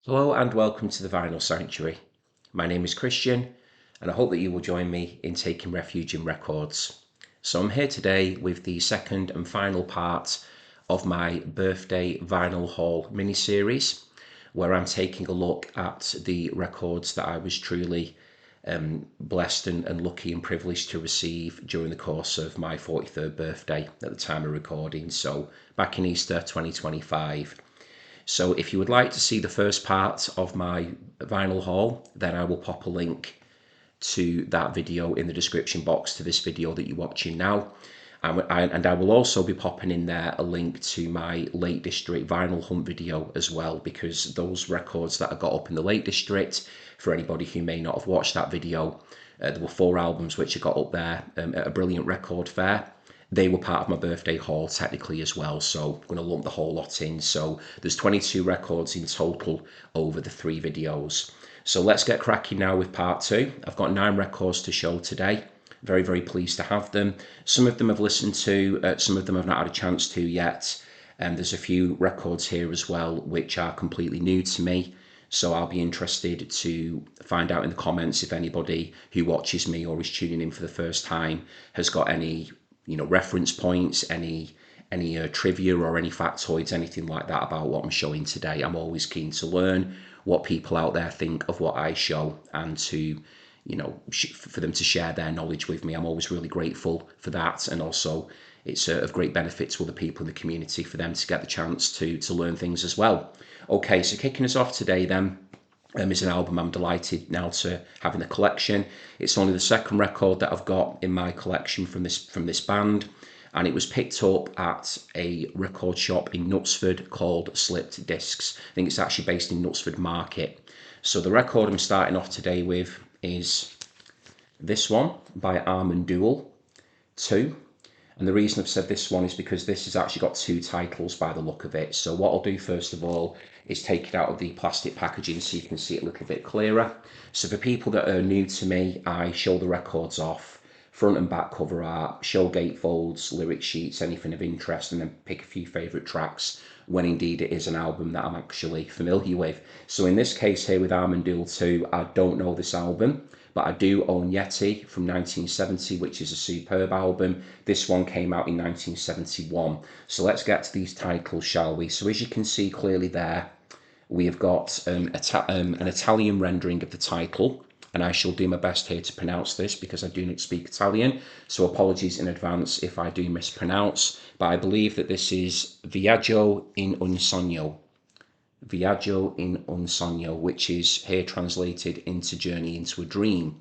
Hello and welcome to the Vinyl Sanctuary. My name is Christian and I hope that you will join me in taking refuge in records. So I'm here today with the second and final part of my birthday vinyl haul mini-series, where I'm taking a look at the records that I was truly blessed and lucky and privileged to receive during the course of my 43rd birthday at the time of recording, so back in Easter 2025. So if you would like to see the first part of my vinyl haul, then I will pop a link to that video in the description box to this video that you're watching now. And I will also be popping in there a link to my Lake District vinyl hunt video as well, because those records that I got up in the Lake District, for anybody who may not have watched that video, there were 4 albums which I got up there at a brilliant record fair. They were part of my birthday haul technically as well, so I'm going to lump the whole lot in. So there's 22 records in total over the 3 videos. So let's get cracking now with part 2. I've got 9 records to show today. Very, very pleased to have them. Some of them I've listened to, some of them I've not had a chance to yet. And there's a few records here as well which are completely new to me. So I'll be interested to find out in the comments if anybody who watches me or is tuning in for the first time has got any reference points, any trivia or any factoids, anything like that about what I'm showing today. I'm always keen to learn what people out there think of what I show, and to for them to share their knowledge with me. I'm always really grateful for that, and also it's of great benefit to other people in the community for them to get the chance to learn things as well. Okay, so kicking us off today then, is an album I'm delighted now to have in the collection. It's only the second record that I've got in my collection from this band, and it was picked up at a record shop in Knutsford called Slipped Discs. I think it's actually based in Knutsford Market. So the record I'm starting off today with is this one by Armand Duel 2. And the reason I've said this one is because this has actually got 2 titles by the look of it. So what I'll do first of all is take it out of the plastic packaging so you can see it a little bit clearer. So for people that are new to me, I show the records off, front and back cover art, show gatefolds, lyric sheets, anything of interest, and then pick a few favourite tracks when indeed it is an album that I'm actually familiar with. So in this case here with Armand Duel 2, I don't know this album, but I do own Yeti from 1970, which is a superb album. This one came out in 1971. So let's get to these titles, shall we? So as you can see clearly there, we have got an Italian rendering of the title, and I shall do my best here to pronounce this because I do not speak Italian, so apologies in advance if I do mispronounce, but I believe that this is Viaggio in un sogno. Viaggio in un sogno, which is here translated into Journey into a Dream.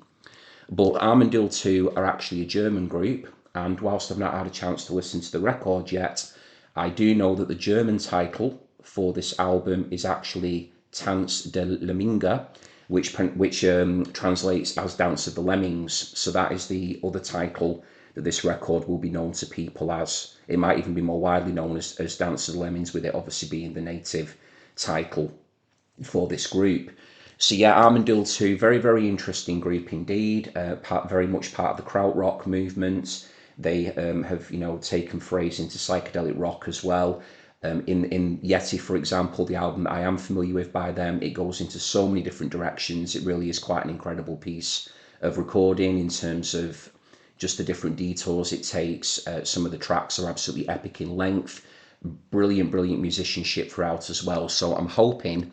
But Armand Duel 2 are actually a German group, and whilst I've not had a chance to listen to the record yet, I do know that the German title for this album is actually Tanz der Lemminge, which translates as Dance of the Lemmings. So that is the other title that this record will be known to people as. It might even be more widely known as Dance of the Lemmings, with it obviously being the native title for this group. So yeah, Armand Duel 2, very, very interesting group indeed. Very much part of the krautrock movement. They have, taken phrase into psychedelic rock as well. In Yeti, for example, the album that I am familiar with by them, it goes into so many different directions. It really is quite an incredible piece of recording in terms of just the different detours it takes. Some of the tracks are absolutely epic in length. Brilliant, brilliant musicianship throughout as well. So I'm hoping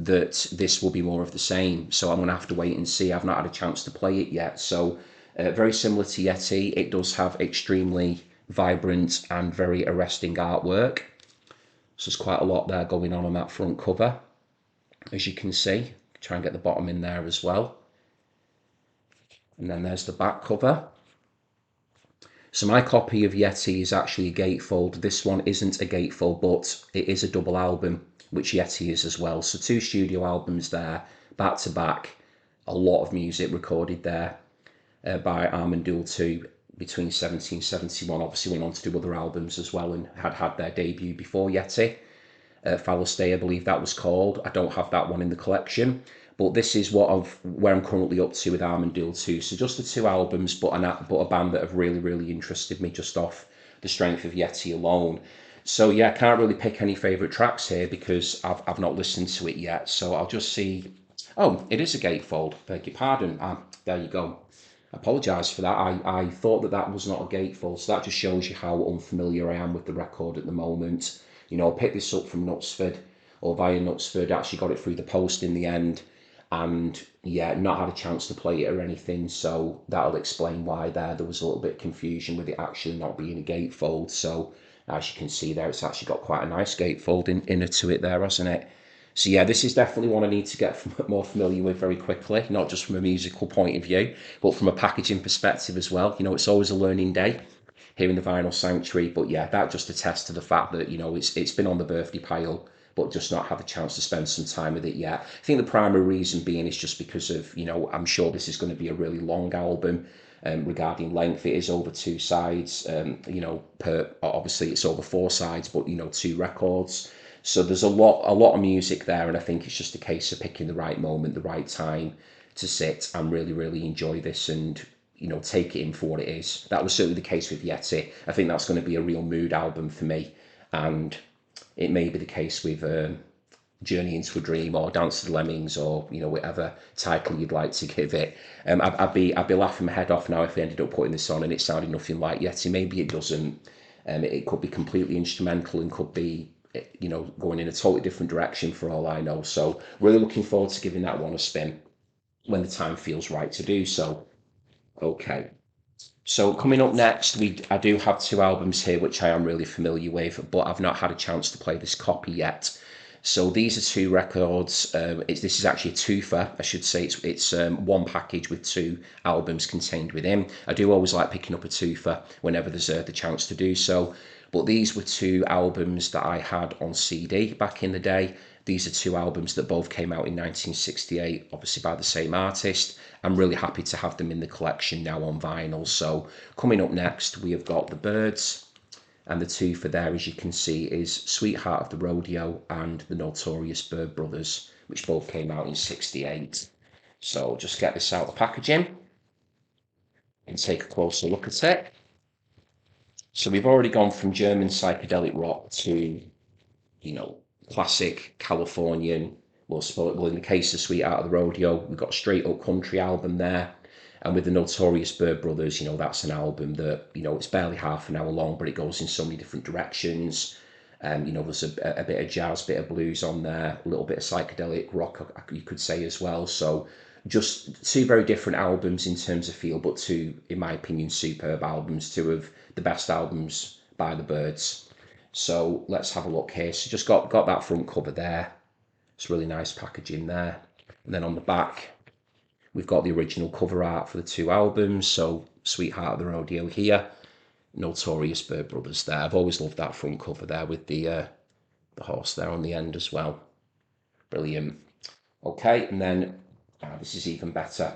that this will be more of the same. So I'm going to have to wait and see. I've not had a chance to play it yet. So very similar to Yeti, it does have extremely vibrant and very arresting artwork. So there's quite a lot there going on that front cover, as you can see. Try and get the bottom in there as well. And then there's the back cover. So my copy of Yeti is actually a gatefold. This one isn't a gatefold, but it is a double album, which Yeti is as well. So 2 studio albums there, back to back. A lot of music recorded there by Armand Duel 2 between 1771. Obviously went on to do other albums as well and had their debut before Yeti. Falastay, I believe that was called. I don't have that one in the collection. But this is where I'm currently up to with Armand Duel 2. So just the 2 albums, but a band that have really, really interested me just off the strength of Yeti alone. So yeah, I can't really pick any favourite tracks here because I've not listened to it yet. So I'll just see. Oh, it is a gatefold. Beg your pardon. There you go. Apologise for that. I thought that that was not a gatefold. So that just shows you how unfamiliar I am with the record at the moment. You know, I picked this up from Knutsford or via Knutsford. Actually got it through the post in the end, and yeah, not had a chance to play it or anything. So that'll explain why there was a little bit of confusion with it actually not being a gatefold. So as you can see there, it's actually got quite a nice gatefold inner to it there, hasn't it? So yeah, this is definitely one I need to get more familiar with very quickly, not just from a musical point of view, but from a packaging perspective as well. You know, it's always a learning day here in the Vinyl Sanctuary. But yeah, that just attests to the fact that, you know, it's been on the birthday pile, but just not had the chance to spend some time with it yet. I think the primary reason being is just because of, you know, I'm sure this is going to be a really long album. Regarding length, it is over 2 sides. You know, obviously it's over 4 sides, but you know, 2 records. So there's a lot of music there, and I think it's just a case of picking the right moment, the right time to sit and really enjoy this and, you know, take it in for what it is. That was certainly the case with Yeti. I think that's going to be a real mood album for me, and it may be the case with Journey into a Dream or Dance to the Lemmings or, you know, whatever title you'd like to give it. I'd be laughing my head off now if we ended up putting this on and it sounded nothing like Yeti. Maybe it doesn't. It could be completely instrumental and could be, you know, going in a totally different direction for all I know. So really looking forward to giving that one a spin when the time feels right to do so. Okay. So coming up next, I do have 2 albums here which I am really familiar with, but I've not had a chance to play this copy yet. So these are 2 records. This is actually a twofer, I should say. It's one package with 2 albums contained within. I do always like picking up a twofer whenever there's the chance to do so. But these were 2 albums that I had on CD back in the day. These are 2 albums that both came out in 1968, obviously by the same artist. I'm really happy to have them in the collection now on vinyl. So coming up next, we have got The Byrds, and the twofer there, as you can see, is Sweetheart of the Rodeo and the Notorious Byrd Brothers, which both came out in 68. So just get this out of the packaging and take a closer look at it. So we've already gone from German psychedelic rock to, you know, classic Californian. Well, in the case of Sweetheart of the Rodeo, we've got a straight up country album there. And with the Notorious Byrd Brothers, you know, that's an album that, you know, it's barely half an hour long, but it goes in so many different directions. You know, there's a bit of jazz, bit of blues on there, a little bit of psychedelic rock, you could say as well. So just 2 very different albums in terms of feel, but 2, in my opinion, superb albums, 2 of the best albums by the Byrds. So let's have a look here. So just got that front cover there. It's really nice packaging there. And then on the back, we've got the original cover art for the 2 albums. So Sweetheart of the Rodeo here, Notorious Byrd Brothers there. I've always loved that front cover there with the horse there on the end as well. Brilliant. Okay, and then this is even better.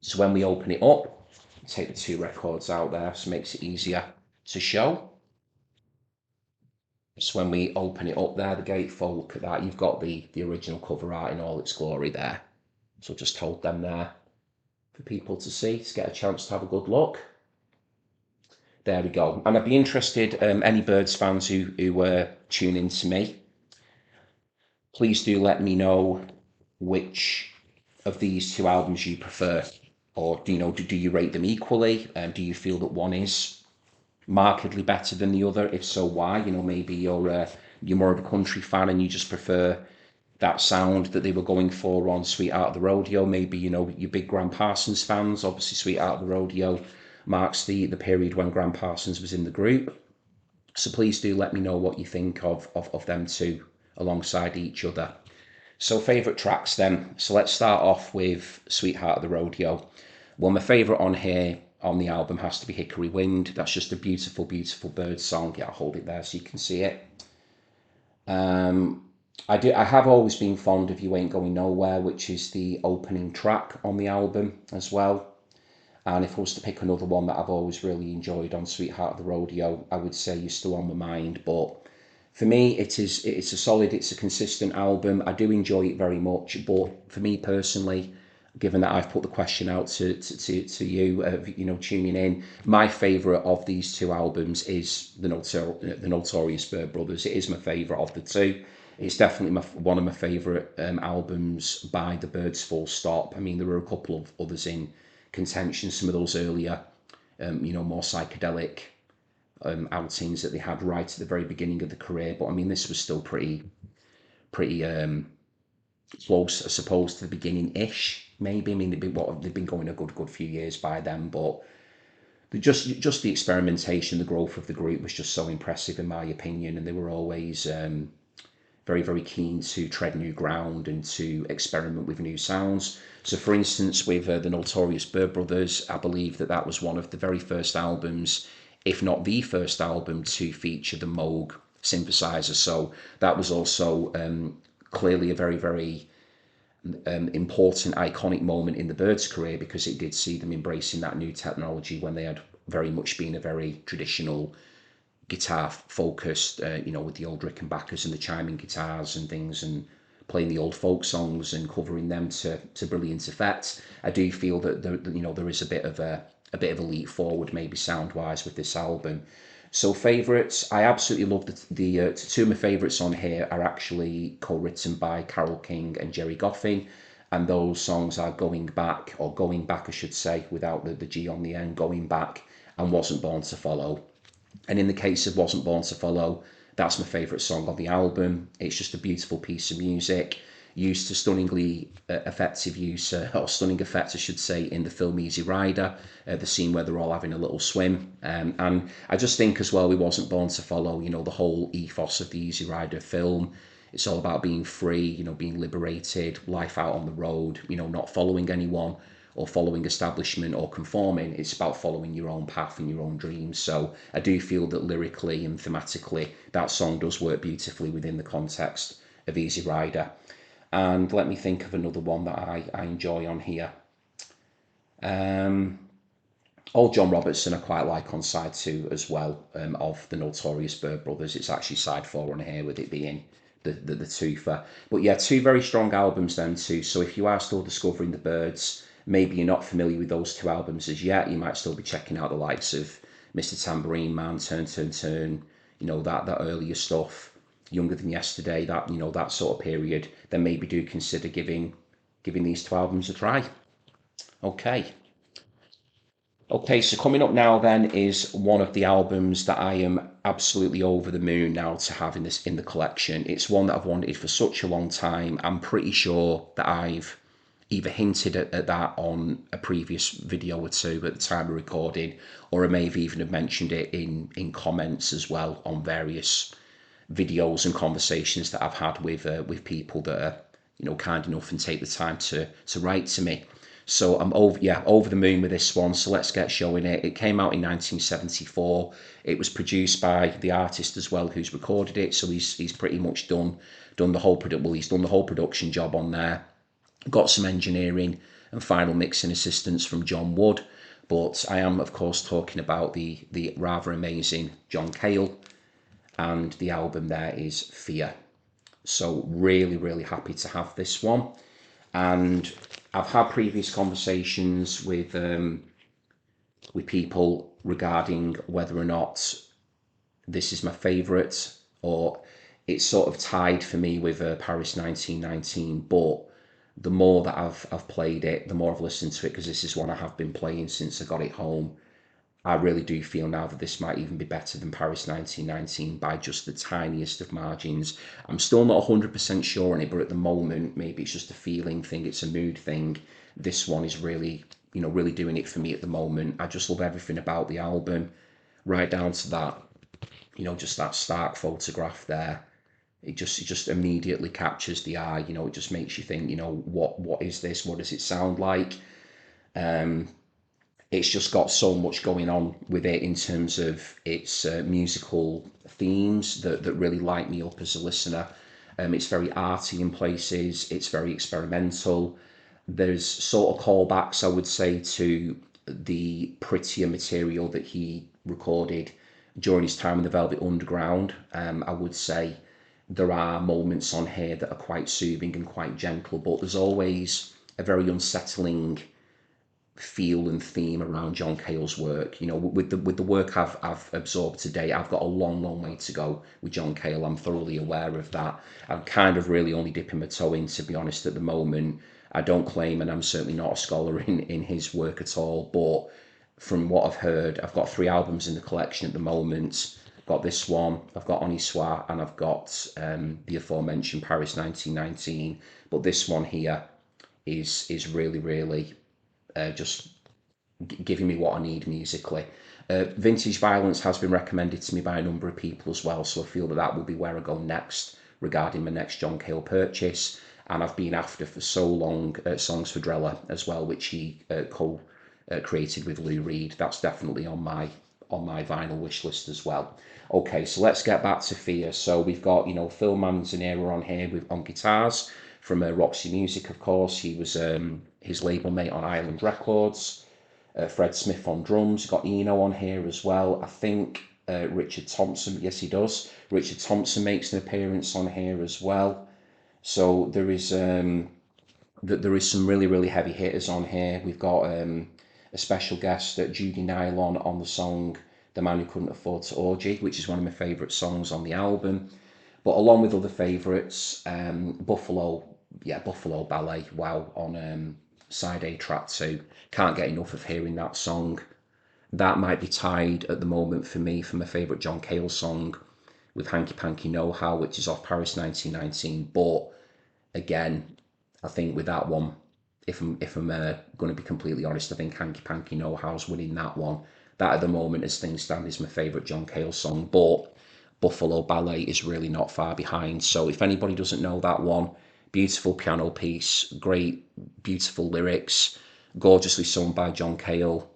So when we open it up, take the 2 records out there, so it makes it easier to show. So when we open it up there, the gatefold, look at that, you've got the original cover art in all its glory there. So just hold them there for people to see, to get a chance to have a good look. There we go. And I'd be interested, any Byrds fans who tune in to me, please do let me know which of these 2 albums you prefer. Or do you know, do you rate them equally? Do you feel that one is markedly better than the other? If so, why? You know, maybe you're more of a country fan and you just prefer that sound that they were going for on Sweetheart of the Rodeo. Maybe, you know, you're big Gram Parsons fans. Obviously, Sweetheart of the Rodeo marks the period when Gram Parsons was in the group. So please do let me know what you think of them 2 alongside each other. So favourite tracks then. So let's start off with Sweetheart of the Rodeo. Well, my favourite on here on the album has to be Hickory Wind. That's just a beautiful Byrds song. Yeah, I'll hold it there so you can see it. I have always been fond of You Ain't Going Nowhere, which is the opening track on the album as well. And if I was to pick another one that I've always really enjoyed on Sweetheart of the Rodeo, I would say You're Still on My Mind. But for me, it's a consistent album. I do enjoy it very much, but for me personally, given that I've put the question out to you, tuning in, my favourite of these two albums is the Notorious Bird Brothers. It is my favourite of the two. It's definitely one of my favourite albums by the Byrds, full stop. I mean, there were a couple of others in contention, some of those earlier, more psychedelic outings that they had right at the very beginning of the career. But I mean, this was still pretty close, I suppose, to the beginning-ish, maybe. I mean, they've been going a good few years by then, but just the experimentation, the growth of the group was just so impressive in my opinion, and they were always very, very keen to tread new ground and to experiment with new sounds. So, for instance, with the Notorious Bird Brothers, I believe that was one of the very first albums, if not the first album, to feature the Moog synthesizer. So that was also clearly a very, very important, iconic moment in the Byrds' career, because it did see them embracing that new technology when they had very much been a very traditional guitar focused, with the old Rickenbackers and the chiming guitars and things, and playing the old folk songs and covering them to brilliant effect. I do feel that there is a bit of a leap forward, maybe sound wise, with this album. So favourites, I absolutely love the two of my favourites on here are actually co-written by Carole King and Gerry Goffin, and those songs are Going Back, I should say, without the G on the end, Going Back, and Wasn't Born to Follow. And in the case of Wasn't Born to Follow, that's my favourite song on the album. It's just a beautiful piece of music, used to stunningly effective use, or stunning effect, I should say, in the film Easy Rider, the scene where they're all having a little swim. And I just think as well, we Wasn't Born to Follow, the whole ethos of the Easy Rider film. It's all about being free, being liberated, life out on the road, not following anyone or following establishment or conforming. It's about following your own path and your own dreams. So I do feel that lyrically and thematically, that song does work beautifully within the context of Easy Rider. And let me think of another one that I enjoy on here. Old John Robertson I quite like on side 2 as well, of the Notorious Bird Brothers. It's actually side 4 on here, with it being the twofer. But yeah, two very strong albums then too. So if you are still discovering the Byrds, maybe you're not familiar with those two albums as yet, you might still be checking out the likes of Mr. Tambourine Man, Turn, Turn, Turn, that earlier stuff, Younger Than Yesterday, that sort of period, then maybe do consider giving these two albums a try. Okay, so coming up now then is one of the albums that I am absolutely over the moon now to have in the collection. It's one that I've wanted for such a long time. I'm pretty sure that I've either hinted at that on a previous video or two at the time of recording, or I may have even have mentioned it in comments as well on various videos and conversations that I've had with people that are kind enough and take the time to write to me. So I'm over the moon with this one. So let's get showing it. It came out in 1974. It was produced by the artist as well who's recorded it. So he's pretty much done the whole he's done the whole production job on there. Got some engineering and final mixing assistance from John Wood, but I am of course talking about the rather amazing John Cale, and the album there is Fear. So really, really happy to have this one. And I've had previous conversations with people regarding whether or not this is my favourite, or it's sort of tied for me with Paris 1919. But the more that I've played it, the more I've listened to it, because this is one I have been playing since I got it home, I really do feel now that this might even be better than Paris 1919 by just the tiniest of margins. I'm still not 100% sure on it, but at the moment, maybe it's just a feeling thing, it's a mood thing. This one is really, really doing it for me at the moment. I just love everything about the album, right down to that, just that stark photograph there. It just immediately captures the eye. It just makes you think, what is this? What does it sound like? It's just got so much going on with it in terms of its musical themes that really light me up as a listener. It's very arty in places, it's very experimental. There's sort of callbacks, I would say, to the prettier material that he recorded during his time in the Velvet Underground. I would say there are moments on here that are quite soothing and quite gentle, but there's always a very unsettling feel and theme around John Cale's work. You know, with the work I've absorbed today, I've got a long way to go with John Cale. I'm thoroughly aware of that. I'm kind of really only dipping my toe in, to be honest, at the moment. I don't claim, and I'm certainly not a scholar in his work at all, but from what I've heard, I've got 3 albums in the collection at the moment. I've got this one, I've got On Histoire, and I've got the aforementioned Paris 1919. But this one here is really just giving me what I need musically. Vintage Violence has been recommended to me by a number of people as well, so I feel that that will be where I go next regarding my next John Cale purchase. And I've been after for so long Songs for Drella as well, which he created with Lou Reed. That's definitely on my vinyl wish list as well. Okay, so let's get back to Fear. So we've got, you know, Phil Manzanera on here on guitars from Roxy Music, of course. He was his label mate on Island Records. Fred Smith on drums. Got Eno on here as well. I think Richard Thompson, yes he does. Richard Thompson makes an appearance on here as well. So there is some really heavy hitters on here. We've got a special guest, Judy Nylon, on the song The Man Who Couldn't Afford to Orgy, which is one of my favourite songs on the album. But along with other favourites, Buffalo Ballet, wow, on side A, track 2. Can't get enough of hearing that song. That might be tied at the moment for me for my favourite John Cale song with Hanky Panky Know How, which is off Paris 1919. But again, I think with that one, if I'm going to be completely honest, I think Hanky Panky Know How's winning that one. That at the moment, as things stand, is my favourite John Cale song. But Buffalo Ballet is really not far behind. So if anybody doesn't know that one, beautiful piano piece, great, beautiful lyrics, gorgeously sung by John Cale.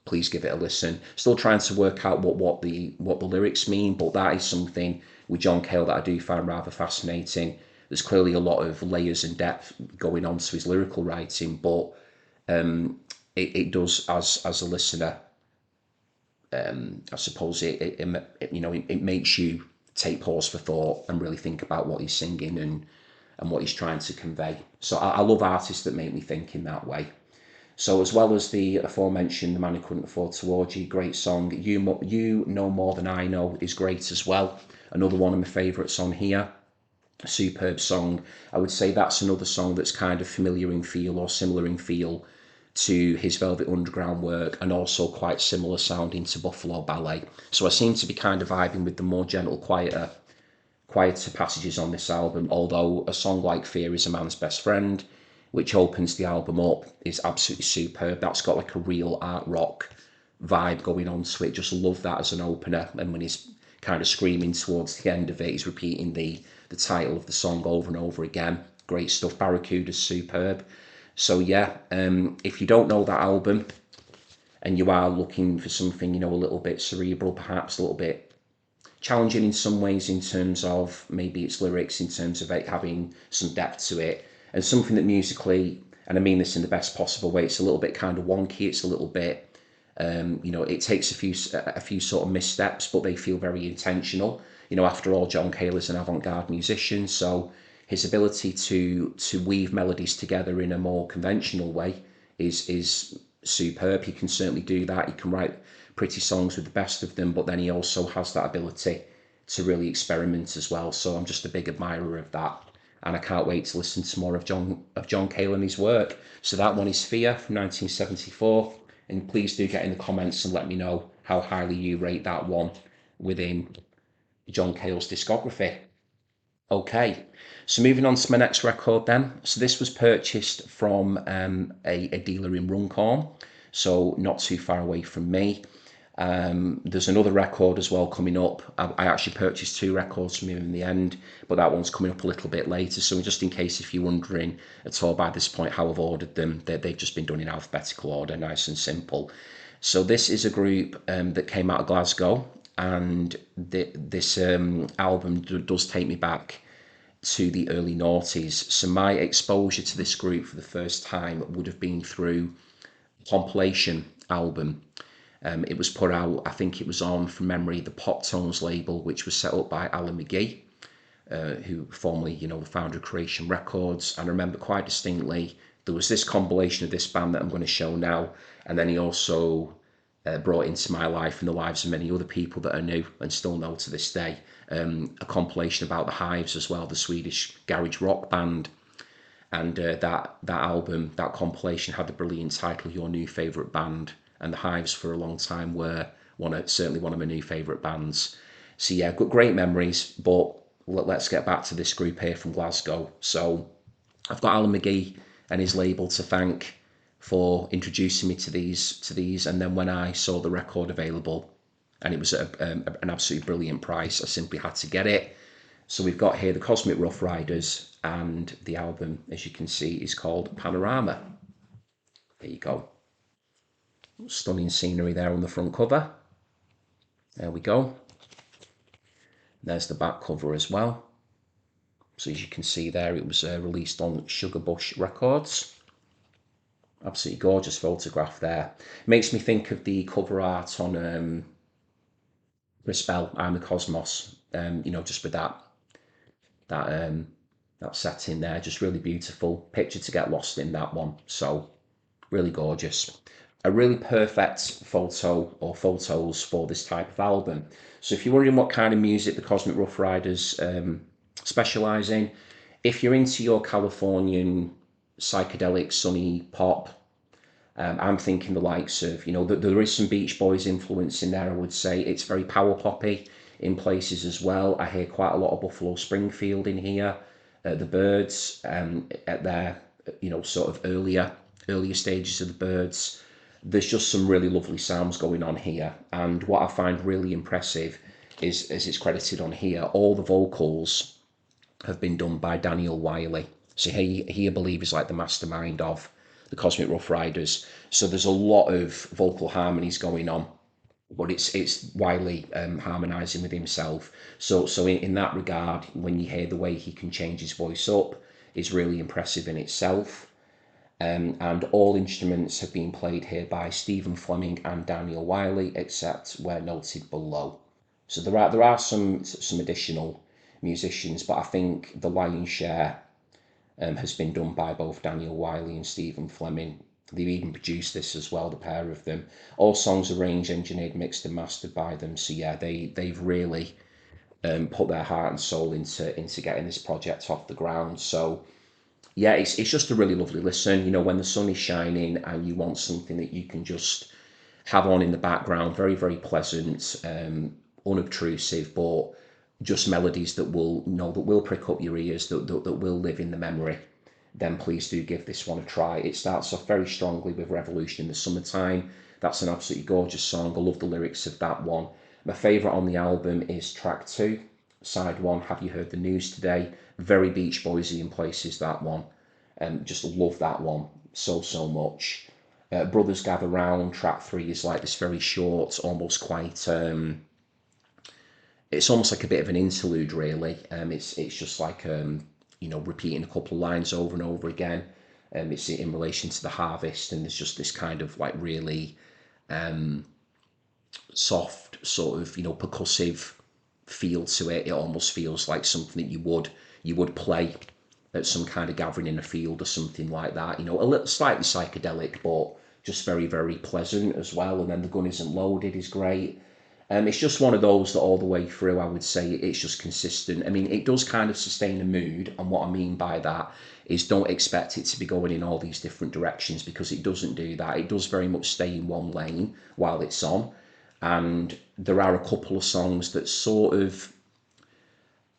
Please give it a listen. Still trying to work out what the lyrics mean, but that is something with John Cale that I do find rather fascinating. There's clearly a lot of layers and depth going on to his lyrical writing, but it does, as a listener, I suppose it makes you take pause for thought and really think about what he's singing and what he's trying to convey. So I love artists that make me think in that way. So as well as the aforementioned The Man Who Couldn't Afford to Orgy, great song. You Know More Than I Know is great as well. Another one of my favourites on here. A superb song. I would say that's another song that's kind of familiar in feel or similar in feel to his Velvet Underground work, and also quite similar sounding to Buffalo Ballet. So I seem to be kind of vibing with the more gentle, quieter passages on this album, although a song like Fear Is a Man's Best Friend, which opens the album up, is absolutely superb. That's got like a real art rock vibe going on to it. Just love that as an opener. And when he's kind of screaming towards the end of it, he's repeating the title of the song over and over again. Great stuff. Barracuda's superb. So yeah, if you don't know that album and you are looking for something, a little bit cerebral, perhaps a little bit challenging in some ways in terms of maybe its lyrics, in terms of it having some depth to it, and something that musically, and I mean this in the best possible way, it's a little bit kind of wonky, it's a little bit, it takes a few sort of missteps, but they feel very intentional. After all, John Cale is an avant-garde musician, so his ability to weave melodies together in a more conventional way is superb. He can certainly do that. He can write pretty songs with the best of them, but then he also has that ability to really experiment as well. So I'm just a big admirer of that, and I can't wait to listen to more of John Cale and his work. So that one is Fear from 1974, and please do get in the comments and let me know how highly you rate that one within John Cale's discography. Okay, so moving on to my next record then. So this was purchased from a dealer in Runcorn, so not too far away from me. There's another record as well coming up. I actually purchased 2 records from him in the end, but that one's coming up a little bit later. So just in case if you're wondering at all by this point how I've ordered them, they've just been done in alphabetical order, nice and simple. So this is a group that came out of Glasgow, and this album does take me back to the early noughties. So my exposure to this group for the first time would have been through a compilation album. It was put out, I think it was on, from memory, the Pop Tones label, which was set up by Alan McGee. who formerly, the founder of Creation Records. And I remember quite distinctly there was this compilation of this band that I'm going to show now, and then he also brought into my life and the lives of many other people that I knew and still know to this day, a compilation about the Hives as well, the Swedish garage rock band. And that album, that compilation, had the brilliant title "Your New Favourite Band," and the Hives for a long time were certainly one of my new favourite bands. So yeah, got great memories. But let's get back to this group here from Glasgow. So I've got Alan McGee and his label to thank for introducing me to these. And then when I saw the record available, and it was at an absolutely brilliant price, I simply had to get it. So we've got here the Cosmic Rough Riders, and the album, as you can see, is called Panorama. There you go. Stunning scenery there on the front cover. There we go. There's the back cover as well. So as you can see there, it was released on Sugarbush Records. Absolutely gorgeous photograph there. Makes me think of the cover art on Brispel, I'm the Cosmos. Just with that setting there, just really beautiful picture to get lost in, that one. So really gorgeous. A really perfect photo or photos for this type of album. So if you're wondering what kind of music the Cosmic Rough Riders specialise in, if you're into your Californian psychedelic sunny pop, I'm thinking the likes of, there is some Beach Boys influence in there, I would say. It's very power poppy in places as well. I hear quite a lot of Buffalo Springfield in here. The Byrds, at their, sort of earlier stages of the Byrds. There's just some really lovely sounds going on here. And what I find really impressive is, as it's credited on here, all the vocals have been done by Daniel Wiley. So he I believe, is like the mastermind of the Cosmic Rough Riders. So there's a lot of vocal harmonies going on, but it's Wiley harmonising with himself. So in that regard, when you hear the way he can change his voice up, is really impressive in itself. And all instruments have been played here by Stephen Fleming and Daniel Wiley, except where noted below. So there are some additional musicians, but I think the lion's share has been done by both Daniel Wiley and Stephen Fleming. They've even produced this as well, the pair of them. All songs arranged, engineered, mixed and mastered by them. So yeah, they've really put their heart and soul into getting this project off the ground. So yeah, it's just a really lovely listen. When the sun is shining and you want something that you can just have on in the background, very, very pleasant, unobtrusive, but just melodies that will prick up your ears, that will live in the memory, then please do give this one a try. It starts off very strongly with Revolution in the Summertime. That's an absolutely gorgeous song. I love the lyrics of that one. My favourite on the album is track 2, side 1, Have You Heard the News Today? Very Beach Boysy in places, that one. Just love that one so much. Brothers Gather Round, track 3, is like this very short, almost quite... it's almost like a bit of an interlude, really. It's just like, repeating a couple of lines over and over again. It's in relation to the harvest, and there's just this kind of like really soft, sort of, percussive feel to it. It almost feels like something that you would play at some kind of gathering in a field or something like that. A little slightly psychedelic, but just very, very pleasant as well. And then The Gun Isn't Loaded is great. It's just one of those that all the way through, I would say, it's just consistent. I mean, it does kind of sustain a mood, and what I mean by that is don't expect it to be going in all these different directions, because it doesn't do that. It does very much stay in one lane while it's on, and there are a couple of songs that sort of,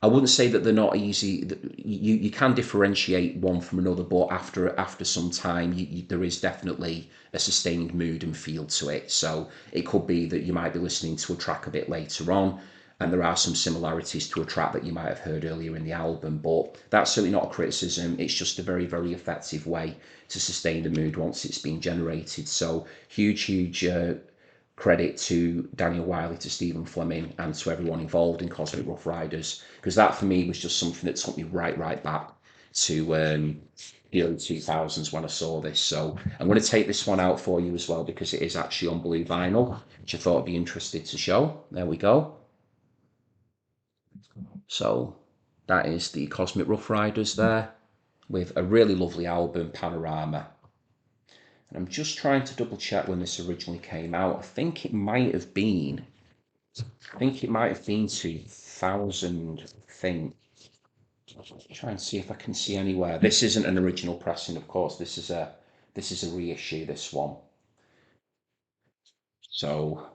I wouldn't say that they're not easy. You can differentiate one from another, but after some time, there is definitely a sustained mood and feel to it. So it could be that you might be listening to a track a bit later on, and there are some similarities to a track that you might have heard earlier in the album. But that's certainly not a criticism. It's just a very, very effective way to sustain the mood once it's been generated. So huge credit to Daniel Wiley, to Stephen Fleming, and to everyone involved in Cosmic Rough Riders, because that for me was just something that took me right back to the early 2000s when I saw this. So I'm going to take this one out for you as well, because it is actually on blue vinyl, which I thought would be interested to show. There we go. So That is the Cosmic Rough Riders there, with a really lovely album, Panorama. And I'm just trying to double check when this originally came out. I think it might have been 2000, I think. Try and see if I can see anywhere. This isn't an original pressing, of course. This is a reissue, this one. So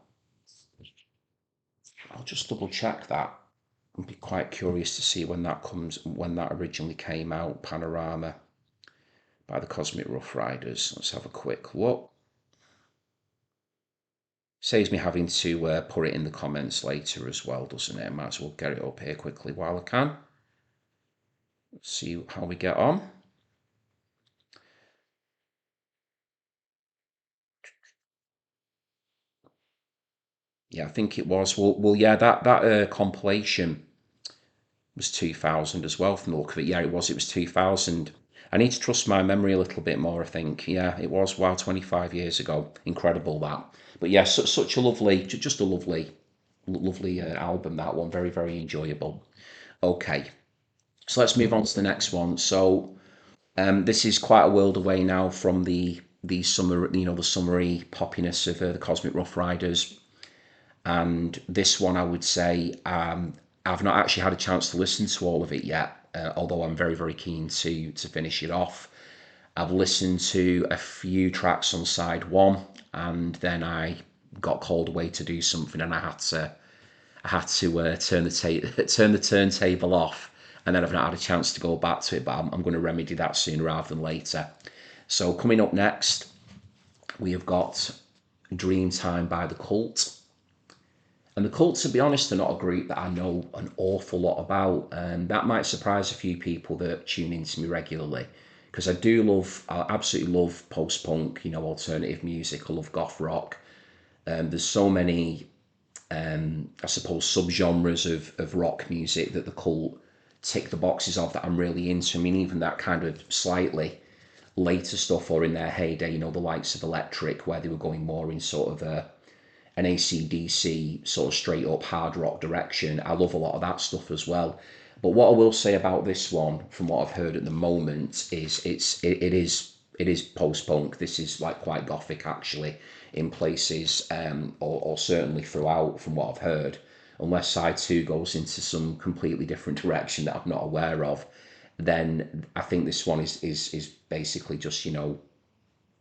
I'll just double check that. I'd be quite curious to see when that originally came out, Panorama by the Cosmic Rough Riders. Let's have a quick look. Saves me having to put it in the comments later as well, doesn't it? I might as well get it up here quickly while I can. Let's see how we get on. Yeah, I think it was. Well, yeah, that compilation was 2000 as well from the look of it. Yeah, it was 2000. I need to trust my memory a little bit more, I think. Yeah, it was, wow, 25 years ago. Incredible, that. But yeah, such a lovely, just a lovely, lovely album, that one. Very, very enjoyable. Okay, so let's move on to the next one. So this is quite a world away now from the summer, the summery poppiness of the Cosmic Rough Riders. And this one, I would say, I've not actually had a chance to listen to all of it yet, although I'm very, very keen to finish it off. I've listened to a few tracks on side one, and then I got called away to do something, and I had to turn the turntable off, and then I've not had a chance to go back to it. But I'm going to remedy that sooner rather than later. So coming up next, we have got Dreamtime by the Cult. And the Cult, to be honest, are not a group that I know an awful lot about. And that might surprise a few people that tune into me regularly. Because I absolutely love post-punk, alternative music. I love goth rock. There's so many, I suppose, subgenres of rock music that the Cult tick the boxes of that I'm really into. I mean, even that kind of slightly later stuff, or in their heyday, the likes of Electric, where they were going more in sort of an AC/DC sort of straight up hard rock direction. I love a lot of that stuff as well. But what I will say about this one, from what I've heard at the moment, is it is post punk. This is like quite gothic actually in places, or certainly throughout from what I've heard. Unless side two goes into some completely different direction that I'm not aware of, then I think this one is basically just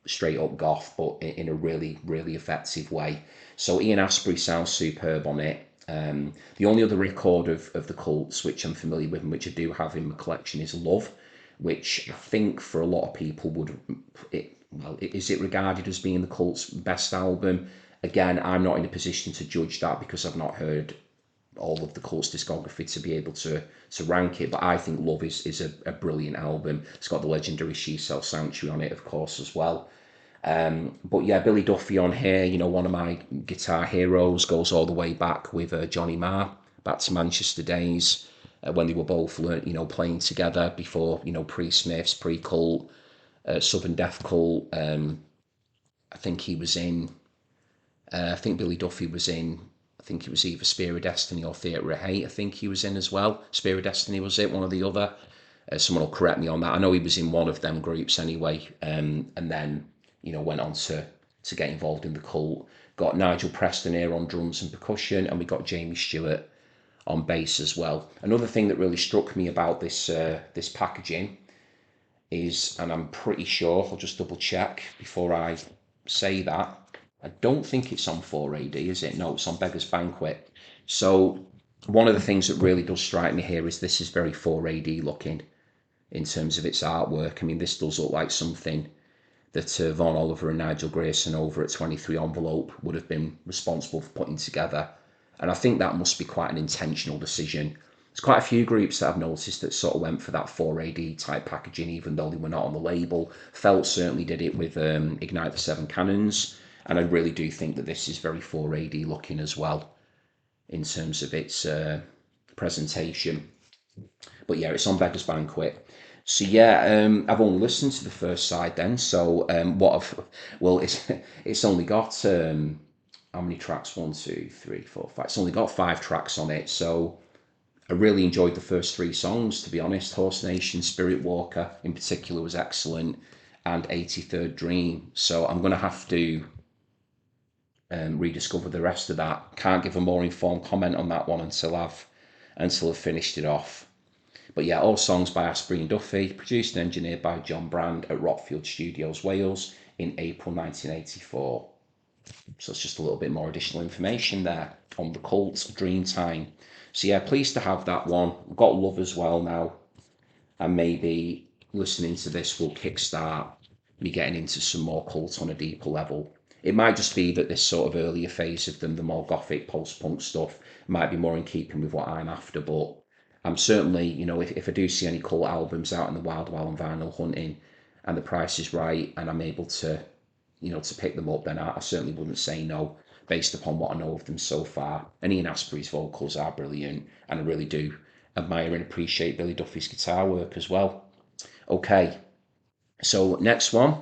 straight up goth, but in a really, really effective way. So Ian Astbury sounds superb on it. The only other record of the Cults which I'm familiar with and which I do have in my collection is Love, which I think for a lot of people is it regarded as being the Cults' best album? Again, I'm not in a position to judge that because I've not heard all of the Cults discography to be able to rank it, but I think Love is a brilliant album. It's got the legendary She Sells Sanctuary on it, of course, as well. But yeah, Billy Duffy on here, one of my guitar heroes, goes all the way back with Johnny Marr, back to Manchester days, when they were both playing together before, pre-Smiths, pre-Cult, Southern Death Cult. I think he was in, I think Billy Duffy was in, I think it was either Spear of Destiny or Theatre of Hate, I think he was in as well. Spear of Destiny was it, one or the other. Someone will correct me on that. I know he was in one of them groups anyway, and then went on to get involved in the Cult. Got Nigel Preston here on drums and percussion, and we got Jamie Stewart on bass as well. Another thing that really struck me about this packaging is, and I'm pretty sure, I'll just double check before I say that, I don't think it's on 4AD, is it? No, it's on Beggars Banquet. So one of the things that really does strike me here is this is very 4AD looking in terms of its artwork. I mean, this does look like something that Von Oliver and Nigel Grayson over at 23 Envelope would have been responsible for putting together. And I think that must be quite an intentional decision. There's quite a few groups that I've noticed that sort of went for that 4AD type packaging, even though they were not on the label. Felt certainly did it with Ignite the Seven Cannons, and I really do think that this is very 4AD looking as well in terms of its presentation. But yeah, it's on Beggars Banquet. So yeah, I've only listened to the first side then. So it's only got how many tracks? 1, 2, 3, 4, 5. It's only got 5 tracks on it. So I really enjoyed the first three songs, to be honest. Horse Nation, Spirit Walker in particular was excellent, and 83rd Dream. So I'm going to have to rediscover the rest of that. Can't give a more informed comment on that one until I've finished it off. But yeah, all songs by Asprey and Duffy, produced and engineered by John Brand at Rockfield Studios, Wales in April 1984. So it's just a little bit more additional information there on the Cult Dreamtime. So yeah, pleased to have that one. We've got Love as well now, and maybe listening to this will kickstart me getting into some more Cult on a deeper level. It might just be that this sort of earlier phase of them, the more gothic post-punk stuff, might be more in keeping with what I'm after, but I'm certainly, if I do see any Cult albums out in the wild while I'm vinyl hunting and the price is right and I'm able to, to pick them up, then I certainly wouldn't say no based upon what I know of them so far. And Ian Asprey's vocals are brilliant, and I really do admire and appreciate Billy Duffy's guitar work as well. Okay, so next one.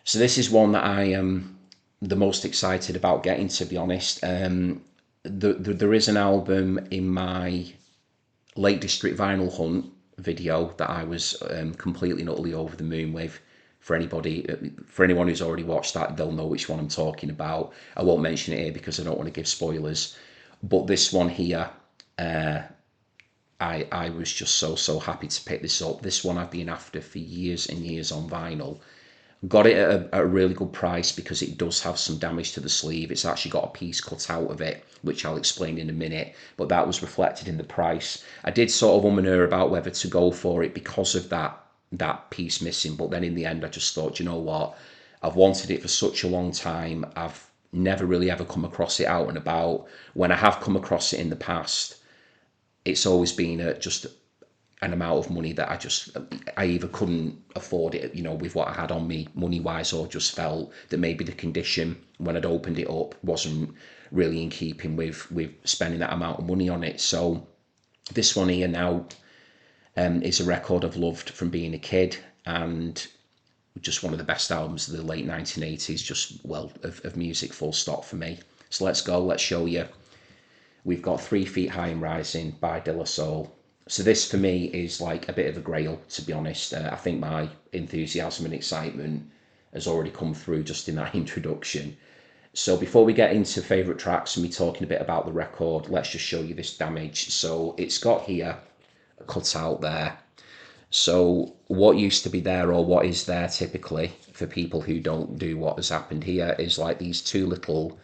So this is one that I am the most excited about getting, to be honest. There is an album in my Lake District Vinyl Hunt video that I was completely and utterly over the moon with. For anyone who's already watched that, they'll know which one I'm talking about. I won't mention it here because I don't want to give spoilers. But this one here, I was just so happy to pick this up. This one I've been after for years and years on vinyl. Got it at a really good price because it does have some damage to the sleeve. It's actually got a piece cut out of it, which I'll explain in a minute, but that was reflected in the price. I did sort of and err about whether to go for it because of that piece missing, but then in the end I just thought, you know what, I've wanted it for such a long time. I've never really ever come across it out and about. When I have come across it in the past, it's always been at just an amount of money that I either couldn't afford it, with what I had on me money wise, or just felt that maybe the condition when I'd opened it up wasn't really in keeping with spending that amount of money on it. So this one here now is a record I've loved from being a kid, and just one of the best albums of the late 1980s, just of music, full stop for me. So let's show you. We've got 3 Feet High and Rising by De La Soul. So this for me is like a bit of a grail, to be honest. I think my enthusiasm and excitement has already come through just in that introduction. So before we get into favourite tracks and me talking a bit about the record, let's just show you this damage. So it's got here a cut out there. So what used to be there, or what is there typically for people who don't do what has happened here, is like these 2 little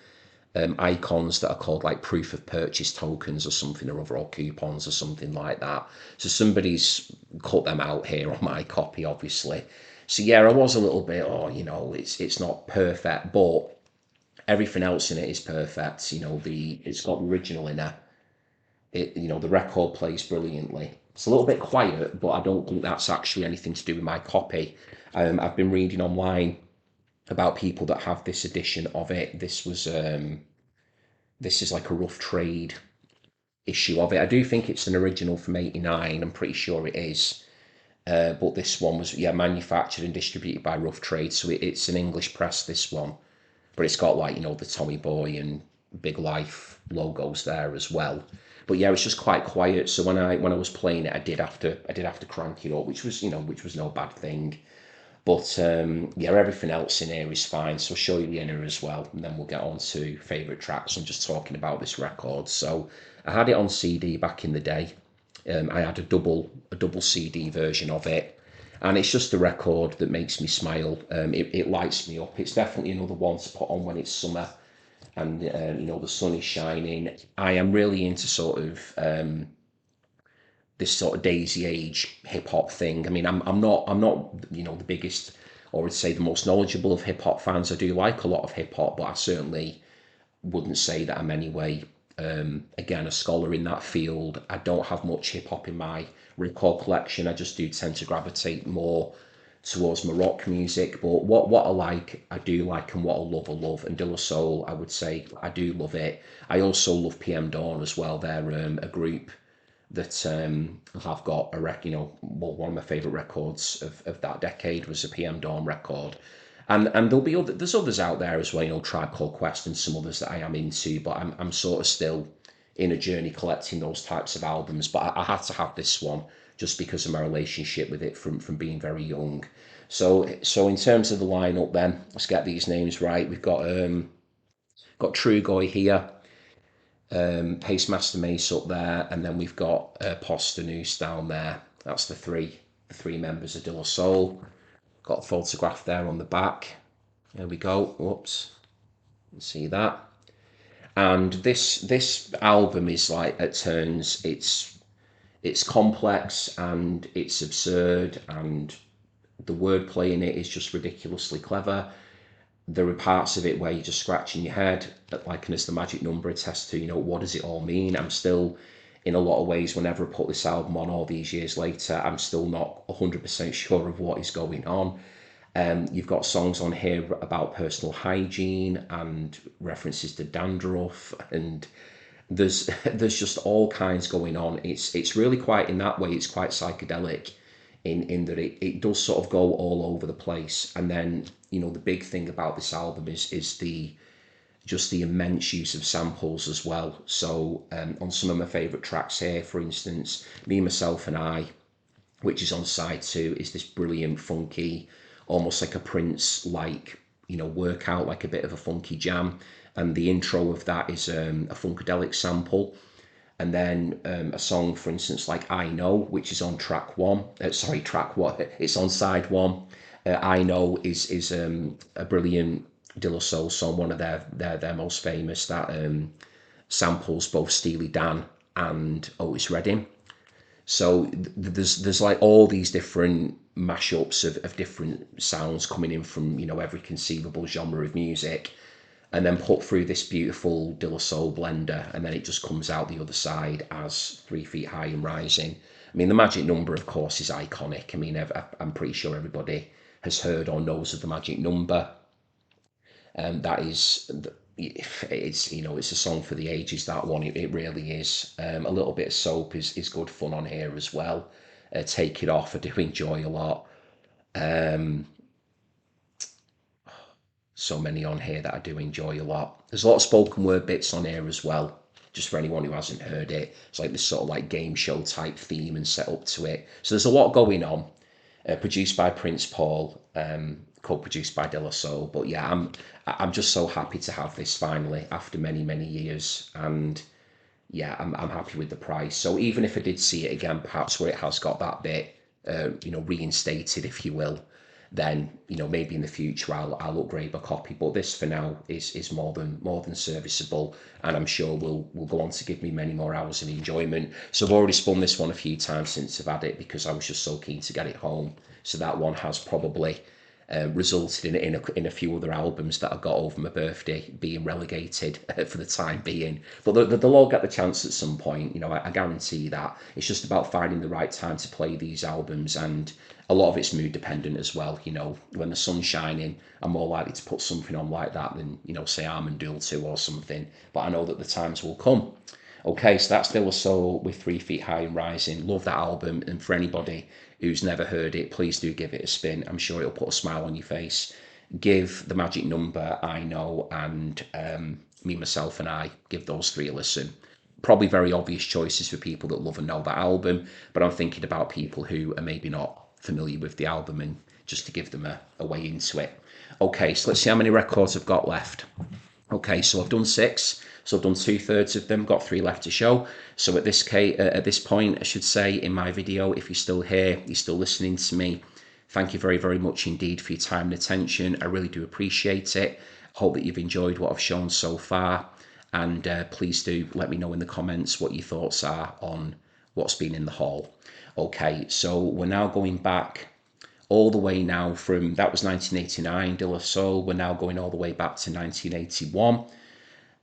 icons that are called like proof of purchase tokens or something or other, or coupons or something like that. So somebody's cut them out here on my copy, obviously. So yeah, I was a little bit, it's not perfect, but everything else in it is perfect. It's got original in it. The record plays brilliantly. It's a little bit quiet, but I don't think that's actually anything to do with my copy. I've been reading online about people that have this edition of it. This is like a rough trade issue of it. I do think it's an original from '89. I'm pretty sure it is. But this one was manufactured and distributed by Rough Trade, so it's an English press, this one. But it's got like the Tommy Boy and Big Life logos there as well. But yeah, it's just quite quiet. So when I was playing it, I did have to crank it up, which was no bad thing. But everything else in here is fine. So I'll show you the inner as well, and then we'll get on to favourite tracks. I'm just talking about this record. So I had it on CD back in the day. I had a double CD version of it, and it's just a record that makes me smile. It lights me up. It's definitely another one to put on when it's summer and the sun is shining. I am really into sort of this sort of daisy age hip hop thing. I mean, I'm not the biggest, or would say the most knowledgeable of hip hop fans. I do like a lot of hip hop, but I certainly wouldn't say that I'm anyway again a scholar in that field. I don't have much hip hop in my record collection. I just do tend to gravitate more towards my rock music. But what I do like, and what I love. And De La Soul, I would say I do love it. I also love PM Dawn as well. They're a group that have got one of my favourite records of that decade was a PM Dawn record. And there'll be there's others out there as well, Tribe Called Quest and some others that I am into, but I'm sort of still in a journey collecting those types of albums, but I had to have this one just because of my relationship with it from being very young. So in terms of the lineup, then let's get these names right. We've got Trugoy here, Pacemaster Mace up there, and then we've got Posthenoose down there. That's the three members of De La Soul. Got a photograph there on the back. There we go. Whoops, see that. And this album is like at turns it's complex and it's absurd, and the wordplay in it is just ridiculously clever. There are parts of it where you're just scratching your head, like as the magic number attests to, what does it all mean? I'm still, in a lot of ways, whenever I put this album on all these years later, I'm still not 100% sure of what is going on. You've got songs on here about personal hygiene and references to dandruff, and there's just all kinds going on. It's really quite, in that way, it's quite psychedelic in that it does sort of go all over the place. And then the big thing about this album is the just the immense use of samples as well. So on some of my favourite tracks here, for instance, Me, Myself and I, which is on side 2, is this brilliant funky, almost like a Prince like workout, like a bit of a funky jam. And the intro of that is a funkadelic sample. And then a song, for instance, like I Know, which is on track 1. Track 1. It's on side 1. I Know is a brilliant De La Soul song, one of their most famous, that samples both Steely Dan and Otis Redding. So there's like all these different mashups of different sounds coming in from every conceivable genre of music, and then put through this beautiful De La Soul blender, and then it just comes out the other side as 3 Feet High and Rising. I mean, the magic number, of course, is iconic. I mean, I'm pretty sure everybody has heard or knows of the magic number. That is, it's a song for the ages. That one, it really is. A little bit of Soap is good fun on here as well. Take It Off, I do enjoy a lot. Um, so many on here that I do enjoy a lot. There's a lot of spoken word bits on here as well, just for anyone who hasn't heard it. It's like this sort of like game show type theme and set up to it. So there's a lot going on. Produced by Prince Paul, co-produced by De La Soul. But yeah, I'm just so happy to have this finally after many years, and yeah, I'm happy with the price. So even if I did see it again, perhaps where it has got that bit, reinstated, if you will, then maybe in the future I'll upgrade my copy. But this for now is more than serviceable, and I'm sure will go on to give me many more hours of enjoyment. So I've already spun this one a few times since I've had it, because I was just so keen to get it home. So that one has probably resulted in a few other albums that I got over my birthday being relegated for the time being. But they'll all get the chance at some point. I guarantee that. It's just about finding the right time to play these albums, and a lot of it's mood dependent as well. When the sun's shining, I'm more likely to put something on like that than say Armand Duel 2 or something. But I know that the times will come. Okay, so that's De La Soul with 3 Feet High and Rising. Love that album, and for anybody who's never heard it, please do give it a spin. I'm sure it'll put a smile on your face. Give The Magic Number, I Know, and Me, Myself and I, give those 3 a listen. Probably very obvious choices for people that love and know that album, but I'm thinking about people who are maybe not familiar with the album, and just to give them a way into it. Okay, so let's see how many records I've got left. Okay, so I've done 6. So I've done 2/3 of them, got 3 left to show. So at this point, I should say in my video, if you're still here, you're still listening to me, thank you very much indeed for your time and attention. I really do appreciate it. Hope that you've enjoyed what I've shown so far, and please do let me know in the comments what your thoughts are on what's been in the haul. Okay, so we're now going back all the way now from, that was 1989, De La Soul. We're now going all the way back to 1981.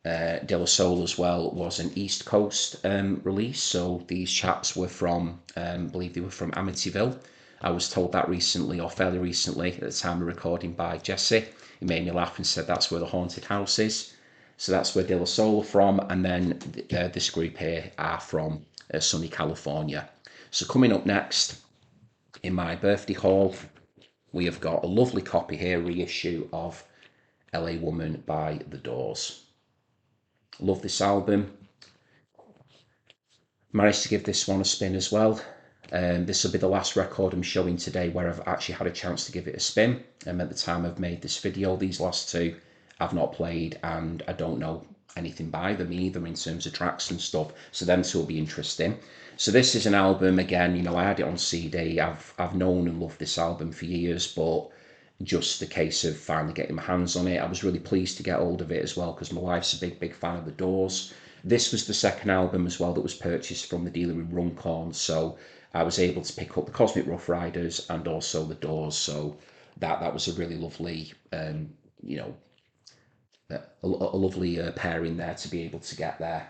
De La Soul as well was an East Coast release, so these chaps were from, I believe they were from Amityville. I was told that recently, or fairly recently, at the time of recording, by Jesse. He made me laugh and said that's where the haunted house is. So that's where De La Soul are from, and then this group here are from sunny California. So coming up next in my birthday haul, we have got a lovely copy here, reissue of LA Woman by The Doors. Love this album. Managed to give this one a spin as well. This will be the last record I'm showing today where I've actually had a chance to give it a spin. At the time I've made this video, these last two I've not played and I don't know anything by them either in terms of tracks and stuff. So them two will be interesting. So this is an album, again, you know, I had it on CD. I've known and loved this album for years, but just the case of finally getting my hands on it. I was really pleased to get hold of it as well because my wife's a big fan of the Doors. This was the second album as well that was purchased from the dealer in Runcorn, so I was able to pick up the Cosmic Rough Riders and also the Doors. So that was a really lovely, you know, a lovely pairing there to be able to get there.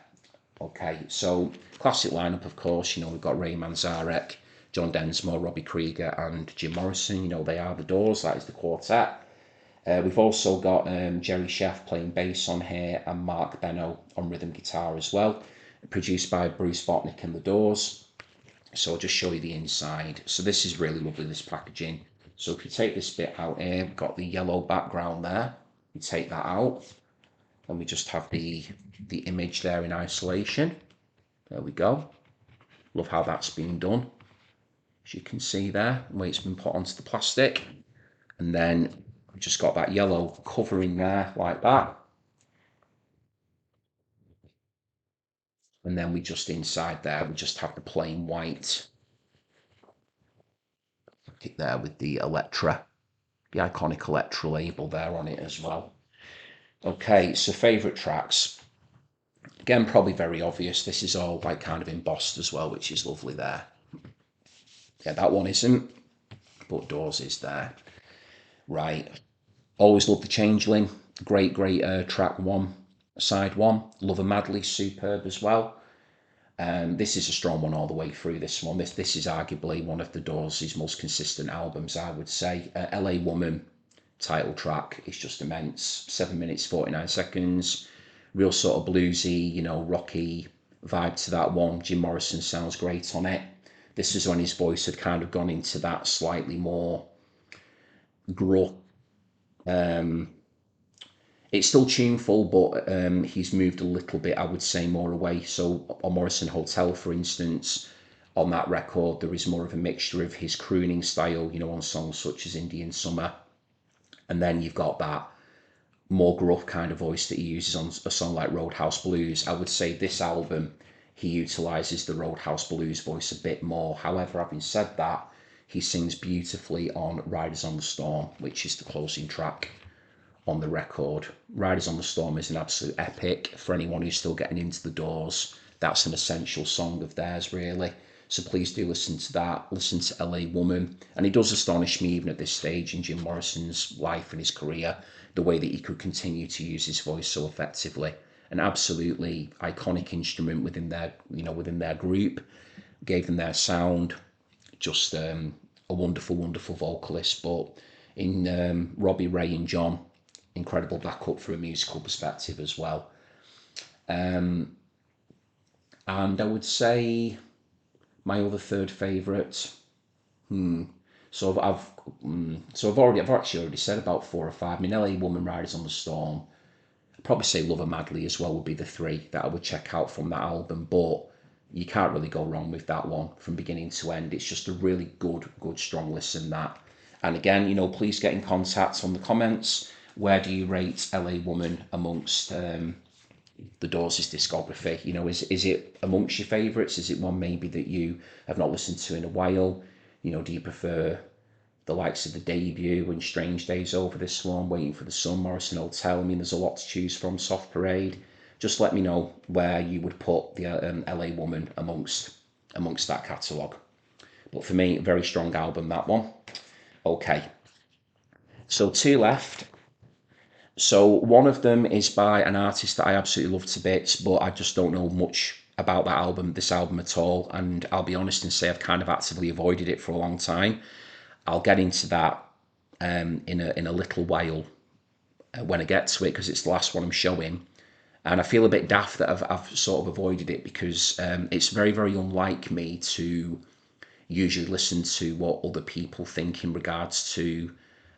Okay, so classic lineup, of course. You know, we've got Ray Manzarek, John Densmore, Robbie Krieger, and Jim Morrison. You know, they are the Doors. That is the quartet. We've also got Jerry Sheff playing bass on here and Mark Benno on rhythm guitar as well. Produced by Bruce Botnick and the Doors. So I'll just show you the inside. So this is really lovely, this packaging. So if you take this bit out here, we've got the yellow background there. You take that out and we just have the image there in isolation. There we go. Love how that's been done. As you can see there, the way it's been put onto the plastic. And then we've just got that yellow covering there like that. And then we just inside there, we just have the plain white. It there with the Elektra, the iconic Elektra label there on it as well. Okay, so favourite tracks. Again, probably very obvious. This is all like kind of embossed as well, which is lovely there. Yeah, that one isn't, but Doors is there. Right. Always love the Changeling. Great track one, side one. Lover Madly, superb as well. This is a strong one all the way through this one. This is arguably one of the Doors' most consistent albums, I would say. LA Woman title track is just immense. 7 minutes, 49 seconds. Real sort of bluesy, you know, rocky vibe to that one. Jim Morrison sounds great on it. This is when his voice had kind of gone into that slightly more gruff. It's still tuneful, but he's moved a little bit, I would say, more away. So on Morrison Hotel, for instance, on that record, there is more of a mixture of his crooning style, you know, on songs such as Indian Summer. And then you've got that more gruff kind of voice that he uses on a song like Roadhouse Blues. I would say this album, he utilises the Roadhouse Blues voice a bit more. However, having said that, he sings beautifully on Riders on the Storm, which is the closing track on the record. Riders on the Storm is an absolute epic. For anyone who's still getting into the Doors, that's an essential song of theirs, really. So please do listen to that. Listen to LA Woman. And it does astonish me, even at this stage in Jim Morrison's life and his career, the way that he could continue to use his voice so effectively. An absolutely iconic instrument within their, you know, within their group. Gave them their sound. Just a wonderful vocalist. But in Robbie, Ray, and John, incredible backup from a musical perspective as well. And I would say my other third favourite. So I've actually already said about 4 or 5. I mean, LA Woman, Riders on the Storm. I'd probably say Lover Madly as well would be the 3 that I would check out from that album. But you can't really go wrong with that one from beginning to end. It's just a really good, strong listen, that. And again, you know, please get in contact on the comments. Where do you rate LA Woman amongst the Doors' discography? You know, is it amongst your favourites? Is it one maybe that you have not listened to in a while? You know, do you prefer the likes of the debut and Strange Days over this one, Waiting for the Sun, Morrison Hotel? I mean, there's a lot to choose from. Soft Parade. Just let me know where you would put the LA Woman amongst that catalogue. But for me, a very strong album, that one. Okay, so 2 left. So one of them is by an artist that I absolutely love to bits, but I just don't know much about this album at all. And I'll be honest and say I've kind of actively avoided it for a long time. I'll get into that in a little while when I get to it, because it's the last one I'm showing. And I feel a bit daft that I've sort of avoided it, because it's very unlike me to usually listen to what other people think in regards to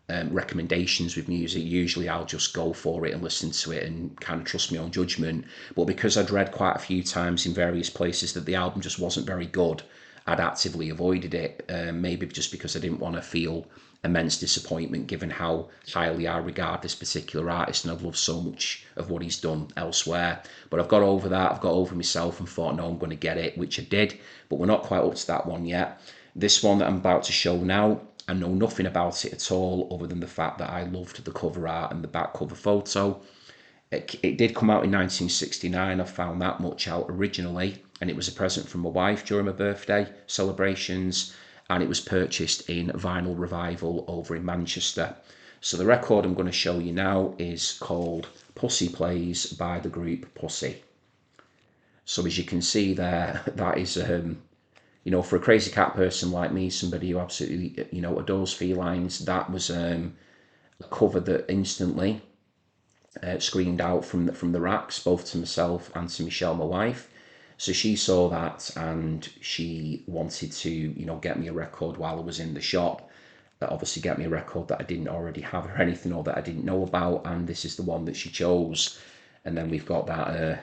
recommendations with music. Usually I'll just go for it and listen to it and kind of trust my own judgment. But because I'd read quite a few times in various places that the album just wasn't very good, I'd actively avoided it. Maybe just because I didn't want to feel immense disappointment given how highly I regard this particular artist and I've loved so much of what he's done elsewhere. But I've got over that, I've got over myself and thought, no, I'm going to get it, which I did, but we're not quite up to that one yet. This one that I'm about to show now, I know nothing about it at all other than the fact that I loved the cover art and the back cover photo. It did come out in 1969, I found that much out originally, and it was a present from my wife during my birthday celebrations, and it was purchased in Vinyl Revival over in Manchester. So the record I'm going to show you now is called Pussy Plays by the group Pussy. So as you can see there, that is, you know, for a crazy cat person like me, somebody who absolutely, you know, adores felines, that was a cover that instantly screamed out from the racks, both to myself and to Michelle, my wife. So she saw that and she wanted to, you know, get me a record while I was in the shop. Obviously get me a record that I didn't already have or anything, or that I didn't know about, and this is the one that she chose. And then we've got that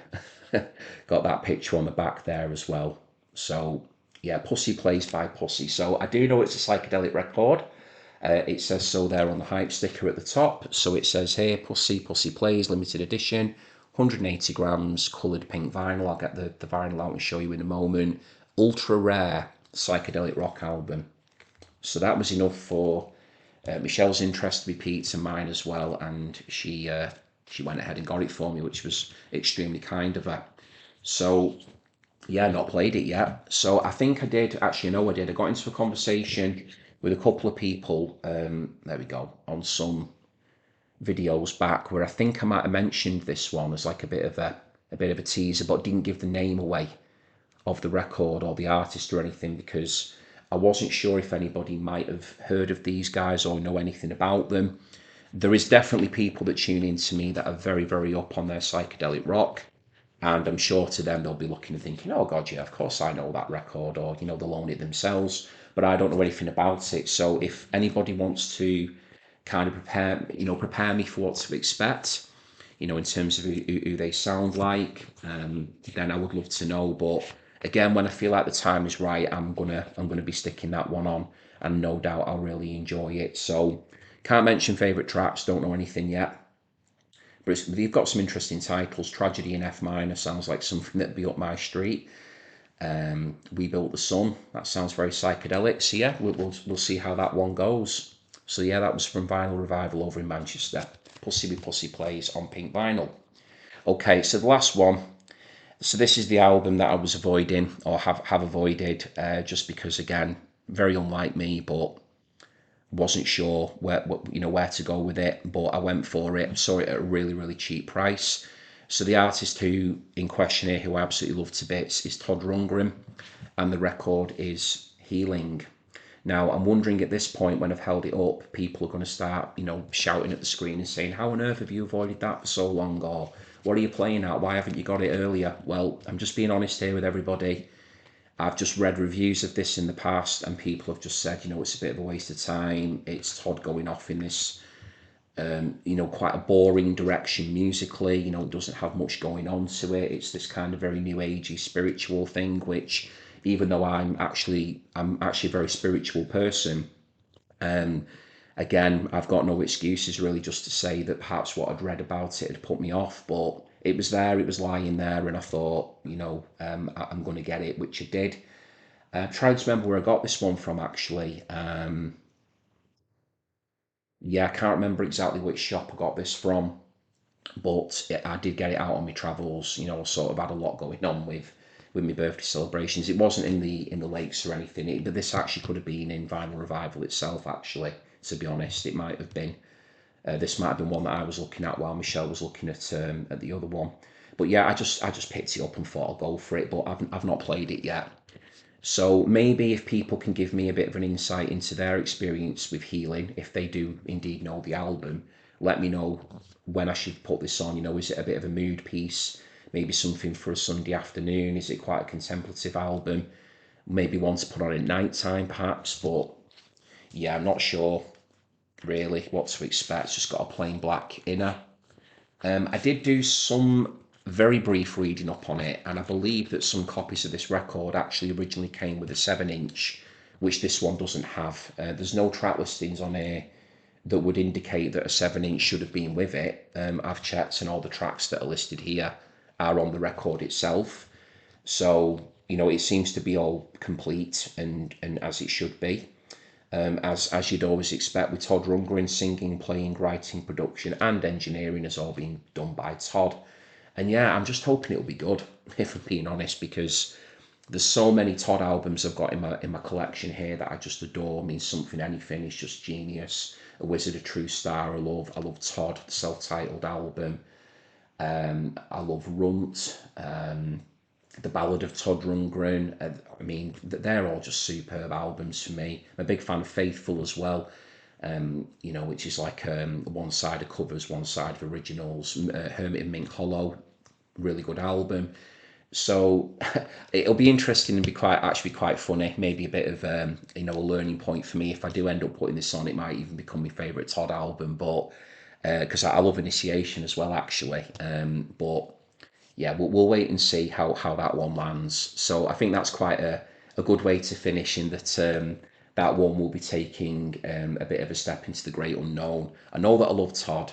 got that picture on the back there as well. So yeah, Pussy Plays by Pussy. So I do know it's a psychedelic record. It says so there on the hype sticker at the top. So it says here, Pussy Plays, limited edition, 180 grams, coloured pink vinyl. I'll get the vinyl out and show you in a moment. Ultra rare psychedelic rock album. So that was enough for Michelle's interest to be piqued and mine as well. And she went ahead and got it for me, which was extremely kind of her. So yeah, not played it yet. So I think I did, actually, no, I did. I got into a conversation with a couple of people, there we go, on some videos back where I think I might have mentioned this one as like a bit of a teaser, but didn't give the name away of the record or the artist or anything, because I wasn't sure if anybody might have heard of these guys or know anything about them. There is definitely people that tune in to me that are very, very up on their psychedelic rock. And I'm sure to them they'll be looking and thinking, oh God, yeah, of course I know that record, or, you know, they'll own it themselves, but I don't know anything about it. So if anybody wants to kind of prepare me for what to expect, you know, in terms of who they sound like, then I would love to know. But again, when I feel like the time is right, I'm gonna be sticking that one on, and no doubt I'll really enjoy it. So can't mention favourite tracks, don't know anything yet. But you've got some interesting titles. Tragedy in F minor sounds like something that'd be up my street. We Built the Sun, that sounds very psychedelic. So yeah, we'll see how that one goes. So yeah, that was from Vinyl Revival over in Manchester. Pussy Plays on pink vinyl. Okay, so the last one. So this is the album that I was avoiding, or have avoided, just because, again, very unlike me, but wasn't sure where to go with it, but I went for it. Saw it at a really, really cheap price. So the artist who in question here, who I absolutely love to bits, is Todd Rundgren, and the record is Healing. Now I'm wondering at this point, when I've held it up, people are going to start, you know, shouting at the screen and saying, how on earth have you avoided that for so long, or what are you playing at, why haven't you got it earlier? Well, I'm just being honest here with everybody. I've just read reviews of this in the past, and people have just said, you know, it's a bit of a waste of time. It's Todd going off in this, you know, quite a boring direction musically. You know, it doesn't have much going on to it. It's this kind of very new agey spiritual thing, which, even though I'm actually a very spiritual person, again, I've got no excuses really, just to say that perhaps what I'd read about it had put me off, but it was there, it was lying there, and I thought, you know, I'm going to get it, which I did. Trying to remember where I got this one from, actually. Yeah, I can't remember exactly which shop I got this from, but I did get it out on my travels. You know, I sort of had a lot going on with my birthday celebrations. It wasn't in the lakes or anything, but this actually could have been in Vinyl Revival itself, actually, to be honest. It might have been. This might have been one that I was looking at while Michelle was looking at the other one. But yeah, I just picked it up and thought I'll go for it, but I've not played it yet. So maybe if people can give me a bit of an insight into their experience with Healing, if they do indeed know the album, let me know when I should put this on. You know, is it a bit of a mood piece? Maybe something for a Sunday afternoon? Is it quite a contemplative album? Maybe one to put on at night time, perhaps. But yeah, I'm not sure. really what to expect. It's just got a plain black inner. I did do some very brief reading up on it, and I believe that some copies of this record actually originally came with a 7-inch, which this one doesn't have. There's no track listings on here that would indicate that a 7-inch should have been with it. I've checked, and all the tracks that are listed here are on the record itself. So, you know, it seems to be all complete and as it should be. As you'd always expect with Todd Rundgren, singing, playing, writing, production and engineering has all been done by Todd. And yeah, I'm just hoping it'll be good, if I'm being honest, because there's so many Todd albums I've got in my collection here that I just adore. I mean, Something Anything is just genius. A Wizard, a True Star, I love Todd, the self-titled album. I love Runt. The Ballad of Todd Rundgren. I mean, they're all just superb albums for me. I'm a big fan of Faithful as well, you know, which is like one side of covers, one side of originals. Hermit and Mink Hollow, really good album. So it'll be interesting and be quite funny. Maybe a bit of you know, a learning point for me. If I do end up putting this on, it might even become my favourite Todd album. But because I love Initiation as well, actually. But yeah, we'll wait and see how that one lands. So I think that's quite a good way to finish, in that that one will be taking a bit of a step into the great unknown. I know that I love Todd,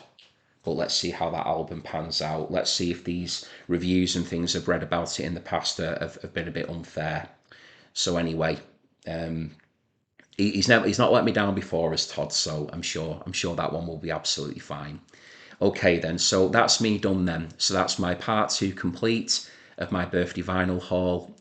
but let's see how that album pans out. Let's see if these reviews and things I've read about it in the past have been a bit unfair. So anyway, he's not let me down before as Todd, so I'm sure that one will be absolutely fine. Okay then, so that's me done then. So that's my part 2 complete of my birthday vinyl haul,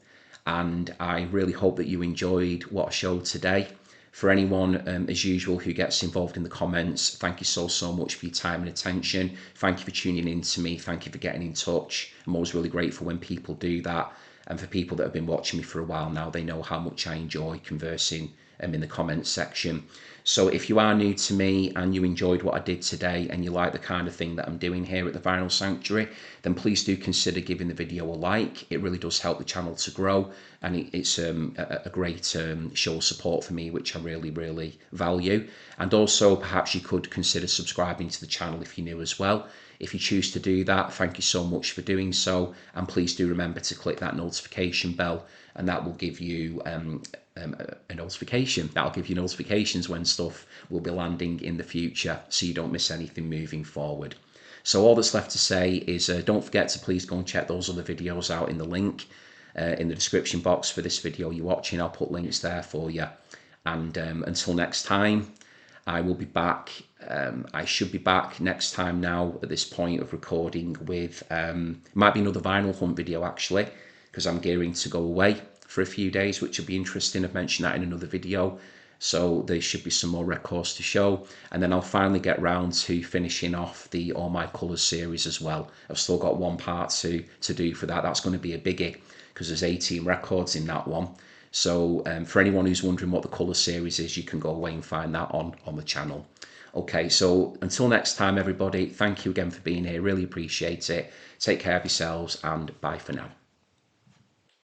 and I really hope that you enjoyed what I showed today. For anyone, as usual, who gets involved in the comments, thank you so much for your time and attention. Thank you for tuning in to me. Thank you for getting in touch. I'm always really grateful when people do that. And for people that have been watching me for a while now, they know how much I enjoy conversing in the comments section. So if you are new to me and you enjoyed what I did today and you like the kind of thing that I'm doing here at the Vinyl Sanctuary, then please do consider giving the video a like. It really does help the channel to grow, and it's a great show of support for me, which I really value. And also perhaps you could consider subscribing to the channel if you're new as well. If you choose to do that, thank you so much for doing so, and please do remember to click that notification bell, and that will give you a notification. That'll give you notifications when stuff will be landing in the future, so you don't miss anything moving forward. So all that's left to say is don't forget to please go and check those other videos out in the link in the description box for this video you're watching. I'll put links there for you. And until next time, I will be back. I should be back next time now at this point of recording with, might be another vinyl hunt video actually, because I'm gearing to go away for a few days, which will be interesting. I've mentioned that in another video. So there should be some more records to show. And then I'll finally get round to finishing off the All My Colours series as well. I've still got one part to do for that. That's going to be a biggie because there's 18 records in that one. So for anyone who's wondering what the Colour series is, you can go away and find that on the channel. Okay, so until next time, everybody, thank you again for being here. Really appreciate it. Take care of yourselves, and bye for now.